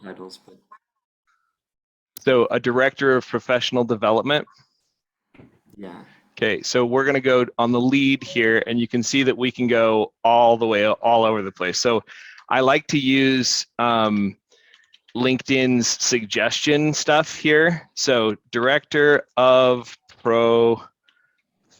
titles, but So a director of professional development. yeah. Okay, so we're going to go on the lead here, and you can see that we can go all the way, all over the place. So I like to use LinkedIn's suggestion stuff here. So director of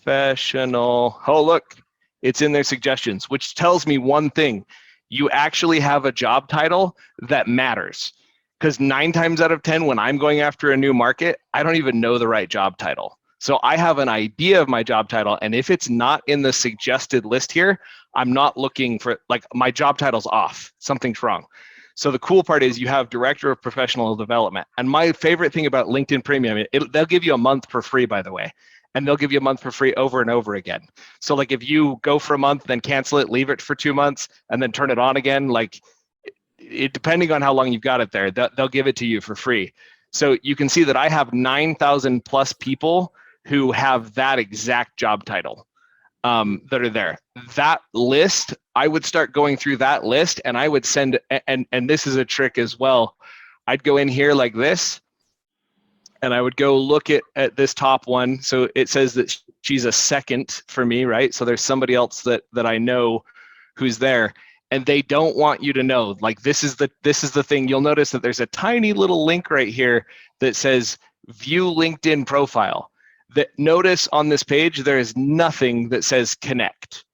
professional, oh look, it's in their suggestions, which tells me one thing. You actually have a job title that matters. Because 9 times out of 10, when I'm going after a new market, I don't even know the right job title. So I have an idea of my job title, and if it's not in the suggested list here, I'm not looking for, like, my job title's off. Something's wrong. So the cool part is you have director of professional development. And my favorite thing about LinkedIn Premium, they'll give you a month for free, by the way, and they'll give you a month for free over and over again. So like if you go for a month, then cancel it, leave it for 2 months, and then turn it on again, like depending on how long you've got it there, they'll give it to you for free. So you can see that I have 9,000 plus people who have that exact job title that are there. That list, I would start going through that list, and I would send, and this is a trick as well. I'd go in here like this, and I would go look at this top one. So it says that she's a second for me, right? So there's somebody else that I know who's there, and they don't want you to know. Like this is the thing. You'll notice that there's a tiny little link right here that says view LinkedIn profile. That notice on this page there is nothing that says connect.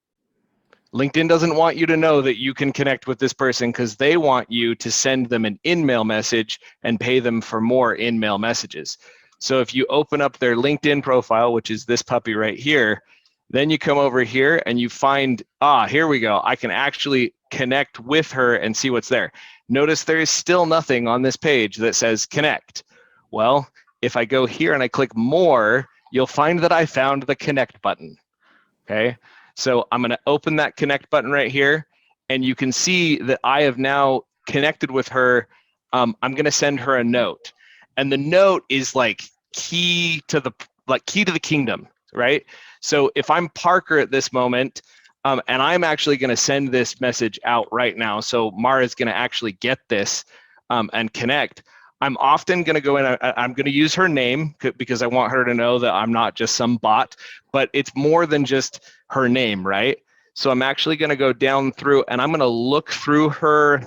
LinkedIn doesn't want you to know that you can connect with this person because they want you to send them an in-mail message and pay them for more in-mail messages. So if you open up their LinkedIn profile, which is this puppy right here, then you come over here and you find, here we go. I can actually connect with her and see what's there. Notice there is still nothing on this page that says connect. Well, if I go here and I click more, you'll find that I found the connect button, okay? So I'm gonna open that connect button right here, and you can see that I have now connected with her. I'm gonna send her a note, and the note is like key to the kingdom, right? So if I'm Parker at this moment, and I'm actually gonna send this message out right now, so Mara's gonna actually get this and connect. I'm often going to go in, I'm going to use her name because I want her to know that I'm not just some bot, but it's more than just her name, right? So I'm actually going to go down through and I'm going to look through her.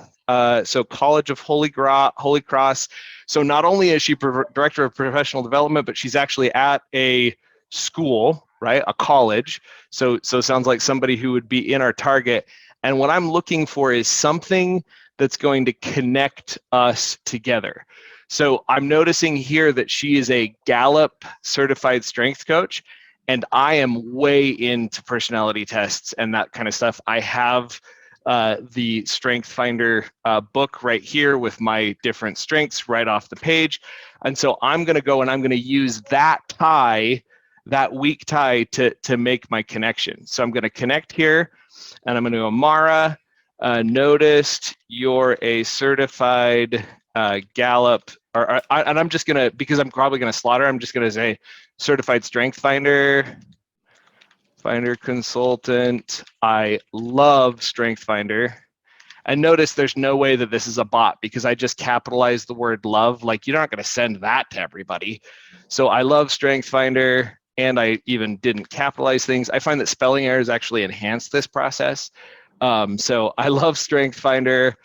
So College of Holy Cross. So not only is she director of professional development, but she's actually at a school, right? A college. So sounds like somebody who would be in our target. And what I'm looking for is something that's going to connect us together. So I'm noticing here that she is a Gallup certified strength coach, and I am way into personality tests and that kind of stuff. I have the Strength Finder book right here with my different strengths right off the page. And so I'm going to go and I'm going to use that tie, that weak tie to make my connection. So I'm going to connect here, and I'm going to go, Mara, noticed you're a certified Gallup, and I'm just gonna, because I'm probably gonna slaughter, I'm just gonna say certified strength finder consultant. I love Strength Finder. And notice there's no way that this is a bot because I just capitalized the word love. Like you're not gonna send that to everybody. So I love Strength Finder, and I even didn't capitalize things. I find that spelling errors actually enhance this process. So I love Strength Finder.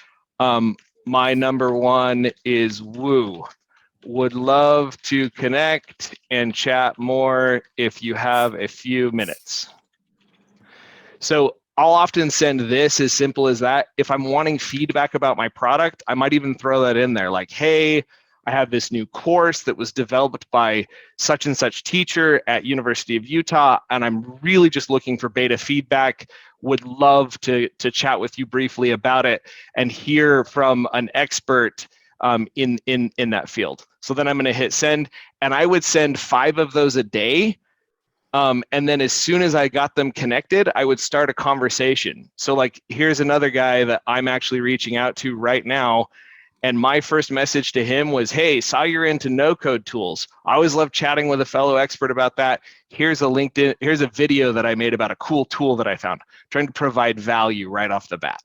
My number one is Woo. Would love to connect and chat more if you have a few minutes. So I'll often send this as simple as that. If I'm wanting feedback about my product, I might even throw that in there like, hey, I have this new course that was developed by such and such teacher at University of Utah, and I'm really just looking for beta feedback. Would love to chat with you briefly about it and hear from an expert in that field. So then I'm going to hit send, and I would send 5 of those a day. And then as soon as I got them connected, I would start a conversation. So like, here's another guy that I'm actually reaching out to right now. And my first message to him was, hey, saw you're into no-code tools. I always love chatting with a fellow expert about that. Here's a video that I made about a cool tool that I found, trying to provide value right off the bat.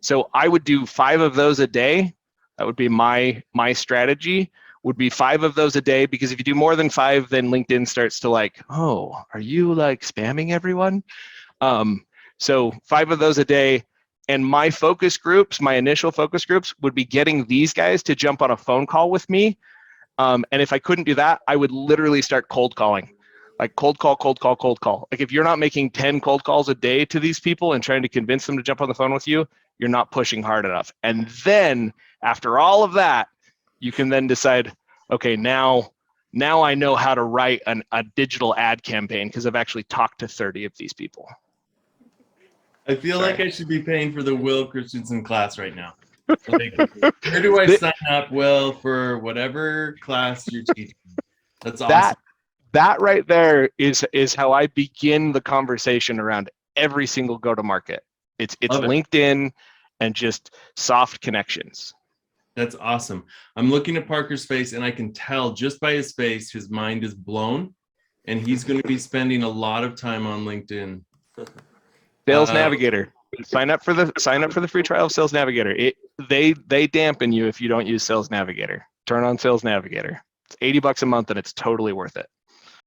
So I would do 5 of those a day That would be my strategy. Would be 5 of those a day, because if you do more than 5, then LinkedIn starts to like, oh, are you like spamming everyone? So 5 of those a day. And my focus groups, my initial focus groups, would be getting these guys to jump on a phone call with me. And if I couldn't do that, I would literally start cold calling. Like cold call. Like if you're not making 10 cold calls a day to these people and trying to convince them to jump on the phone with you, you're not pushing hard enough. And then after all of that, you can then decide, okay, now I know how to write a digital ad campaign because I've actually talked to 30 of these people. I feel Sorry. like I should be paying for the Will Christensen class right now. Like, where do I sign up, Will, for whatever class you're teaching? That's awesome. That right there is how I begin the conversation around every single go-to-market. It's Love it. LinkedIn and just soft connections. That's awesome. I'm looking at Parker's face, and I can tell just by his face, his mind is blown, and he's going to be spending a lot of time on LinkedIn. Sales Navigator. Sign up for the free trial of Sales Navigator. They dampen you if you don't use Sales Navigator. Turn on Sales Navigator. It's $80 a month, and it's totally worth it.